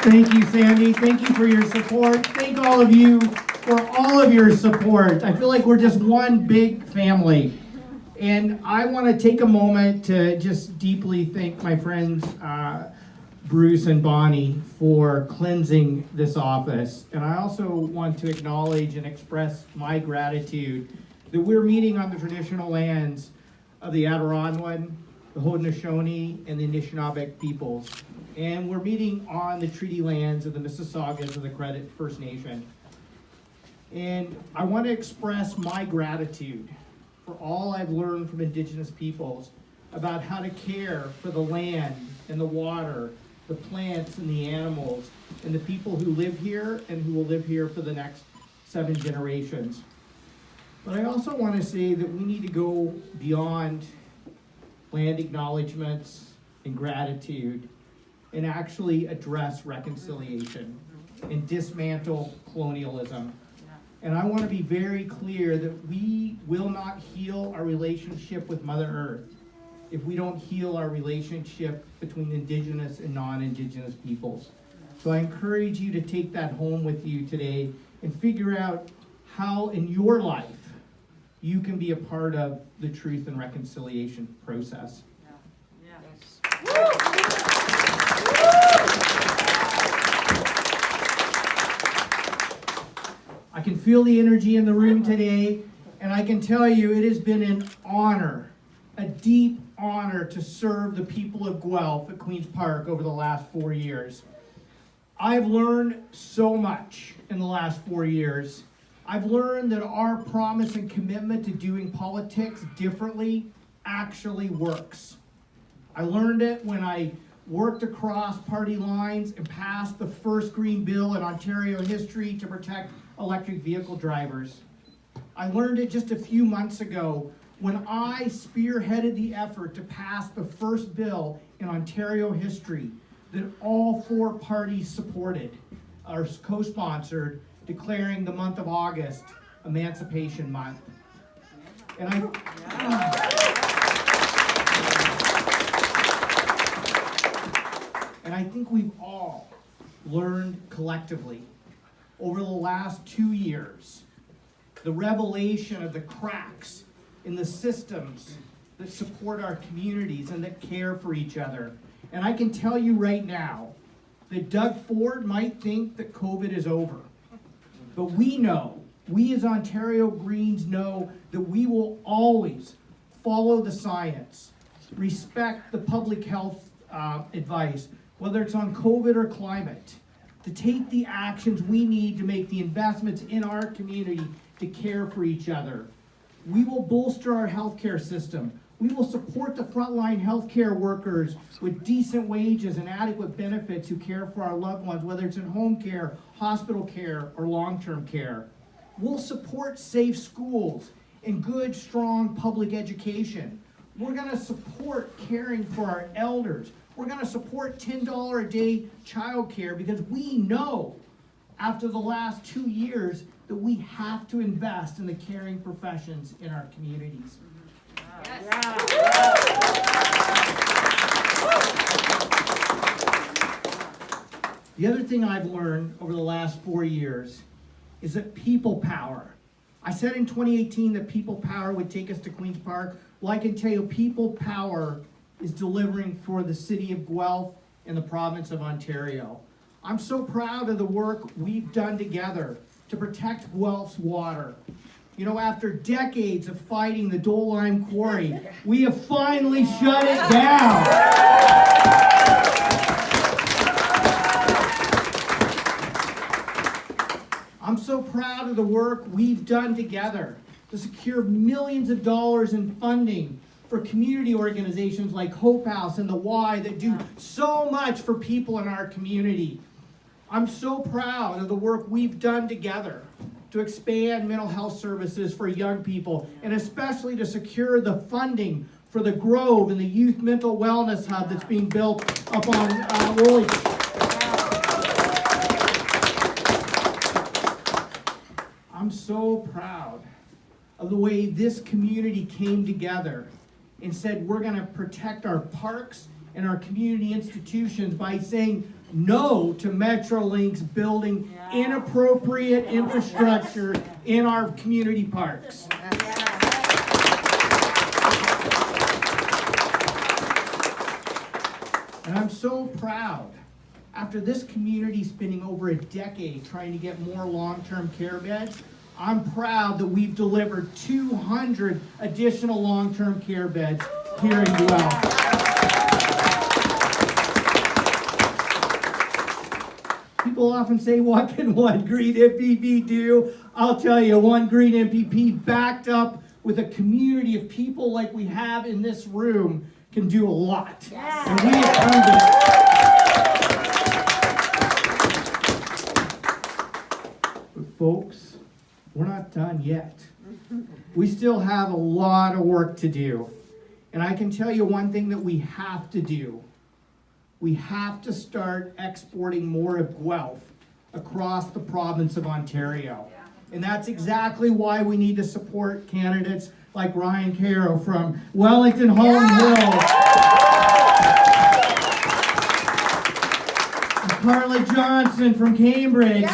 Thank you, Sandy. Thank you for your support. Thank all of you for all of your support. I feel like we're just one big family. And I want to take a moment to just deeply thank my friends Bruce and Bonnie for cleansing this office. And I also want to acknowledge and express my gratitude that we're meeting on the traditional lands of the Adirondack, the Haudenosaunee, and the Anishinaabe peoples. And we're meeting on the treaty lands of the Mississaugas of the Credit First Nation. And I want to express my gratitude for all I've learned from Indigenous peoples about how to care for the land and the water, the plants and the animals, and the people who live here and who will live here for the next 7 generations. But I also want to say that we need to go beyond land acknowledgements and gratitude and actually address reconciliation and dismantle colonialism. And I want to be very clear that we will not heal our relationship with Mother Earth if we don't heal our relationship between Indigenous and non-Indigenous peoples. So I encourage you to take that home with you today and figure out how in your life you can be a part of the truth and reconciliation process. I can feel the energy in the room today, and I can tell you it has been an honor, a deep honor to serve the people of Guelph at Queen's Park over the last 4 years. I've learned so much in the last 4 years. I've learned that our promise and commitment to doing politics differently actually works. I learned it when I worked across party lines and passed the first green bill in Ontario history to protect electric vehicle drivers. I learned it just a few months ago when I spearheaded the effort to pass the first bill in Ontario history that all 4 parties supported, or co-sponsored, declaring the month of August Emancipation Month. And I think we've all learned collectively over the last 2 years the revelation of the cracks in the systems that support our communities and that care for each other. And I can tell you right now that Doug Ford might think that COVID is over. But we know, we as Ontario Greens know that we will always follow the science, respect the public health advice, whether it's on COVID or climate, to take the actions we need to make the investments in our community to care for each other. We will bolster our healthcare system. We will support the frontline healthcare workers with decent wages and adequate benefits who care for our loved ones, whether it's in home care, hospital care, or long-term care. We'll support safe schools and good, strong public education. We're going to support caring for our elders. We're going to support $10 a day childcare because we know after the last 2 years that we have to invest in the caring professions in our communities. Yes. The other thing I've learned over the last 4 years is that people power. I said in 2018 that people power would take us to Queen's Park. Well, I can tell you people power is delivering for the city of Guelph and the province of Ontario. I'm so proud of the work we've done together to protect Guelph's water. You know, after decades of fighting the Dole Lime Quarry, we have finally shut it down. I'm so proud of the work we've done together to secure millions of dollars in funding for community organizations like Hope House and the Y that do so much for people in our community. I'm so proud of the work we've done together to expand mental health services for young people, and especially to secure the funding for the Grove and the Youth Mental Wellness Hub that's being built up on Woolwich. I'm so proud of the way this community came together and said we're going to protect our parks and our community institutions by saying no to Metrolinx building inappropriate infrastructure in our community parks. And I'm so proud, after this community spending over a decade trying to get more long-term care beds, I'm proud that we've delivered 200 additional long-term care beds here in Guelph. People often say, what can one green MPP do? I'll tell you, one green MPP backed up with a community of people like we have in this room can do a lot. Yes. And we have proven it. But folks, we're not done yet. We still have a lot of work to do. And I can tell you one thing that we have to do. We have to start exporting more of Guelph across the province of Ontario. And that's exactly why we need to support candidates like Ryan Caro from Wellington Holland Hill. And Carla Johnson from Cambridge.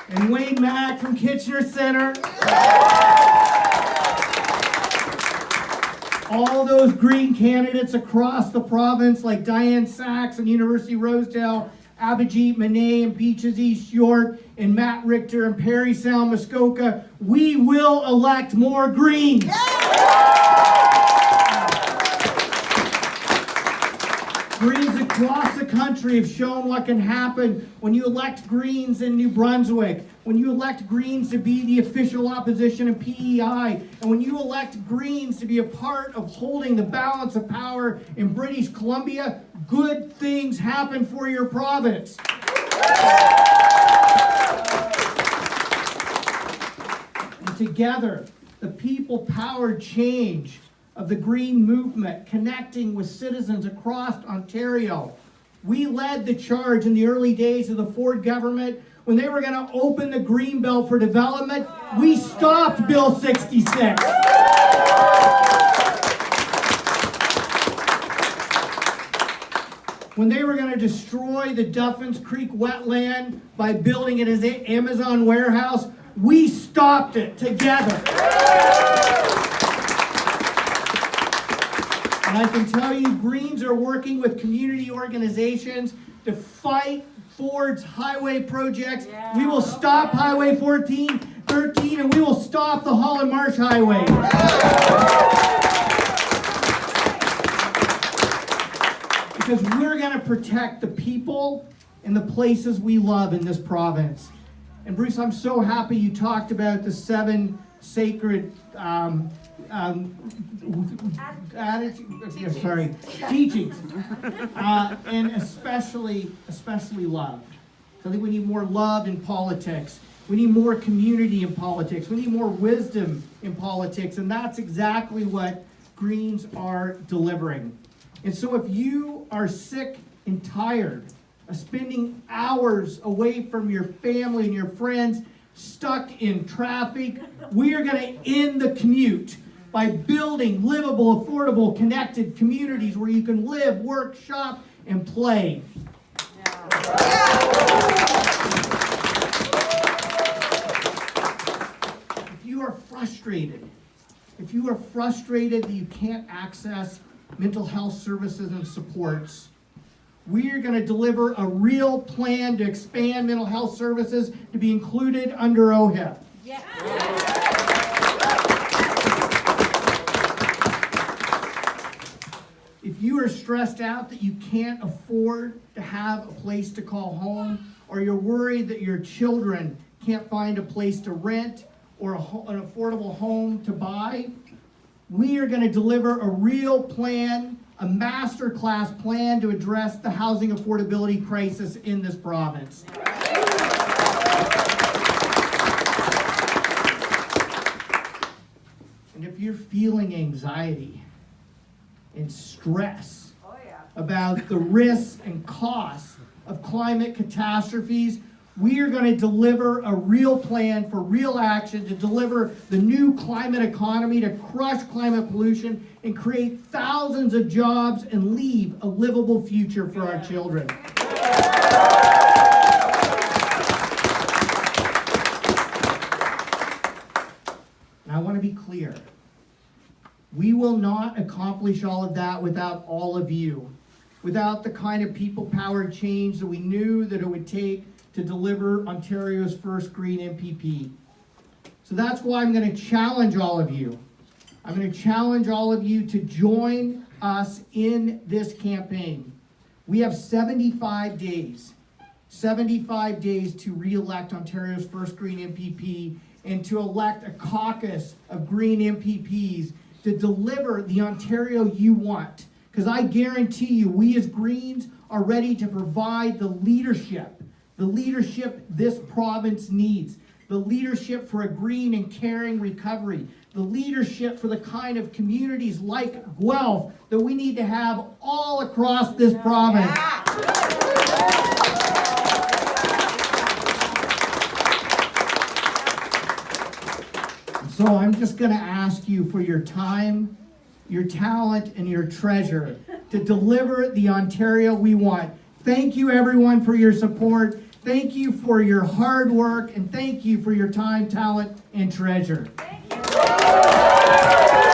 And Wayne Mack from Kitchener Center. All those green candidates across the province like Diane Sachs and University Rosedale, Abhijit Manet and Beaches East York, and Matt Richter and Parry Sound Muskoka, we will elect more Greens. Greens across the country have shown what can happen when you elect Greens in New Brunswick, when you elect Greens to be the official opposition in PEI, and when you elect Greens to be a part of holding the balance of power in British Columbia, good things happen for your province. And together, the people-powered change of the Green movement, connecting with citizens across Ontario. We led the charge in the early days of the Ford government when they were going to open the Greenbelt for development. We stopped Bill 66. When they were going to destroy the Duffins Creek wetland by building it as an Amazon warehouse, we stopped it together. And I can tell you, Greens are working with community organizations to fight Ford's highway projects. Yeah. We will stop Highway 13, and we will stop the Holland Marsh Highway. Because we're going to protect the people and the places we love in this province. And Bruce, I'm so happy you talked about the 7 sacred teachings, and especially love. So I think we need more love in politics. We need more community in politics. We need more wisdom in politics, and that's exactly what Greens are delivering. And so if you are sick and tired of spending hours away from your family and your friends, stuck in traffic, we are going to end the commute by building livable, affordable, connected communities where you can live, work, shop, and play. If you are frustrated that you can't access mental health services and supports, we are going to deliver a real plan to expand mental health services to be included under OHIP. Yeah. If you are stressed out that you can't afford to have a place to call home, or you're worried that your children can't find a place to rent or an affordable home to buy, we are going to deliver a real plan, a masterclass plan to address the housing affordability crisis in this province. And if you're feeling anxiety and stress about the risks and costs of climate catastrophes, We are going to deliver a real plan for real action to deliver the new climate economy, to crush climate pollution and create thousands of jobs and leave a livable future for our children. And I want to be clear. We will not accomplish all of that without all of you, without the kind of people-powered change that we knew that it would take to deliver Ontario's first green MPP. So that's why I'm going to challenge all of you. I'm going to challenge all of you to join us in this campaign. We have 75 days to re-elect Ontario's first green MPP and to elect a caucus of green MPPs to deliver the Ontario you want. Because I guarantee you, we as Greens are ready to provide the leadership this province needs, the leadership for a green and caring recovery, the leadership for the kind of communities like Guelph that we need to have all across this province. So I'm just going to ask you for your time, your talent, and your treasure to deliver the Ontario we want. Thank you, everyone, for your support. Thank you for your hard work, and thank you for your time, talent, and treasure. Thank you.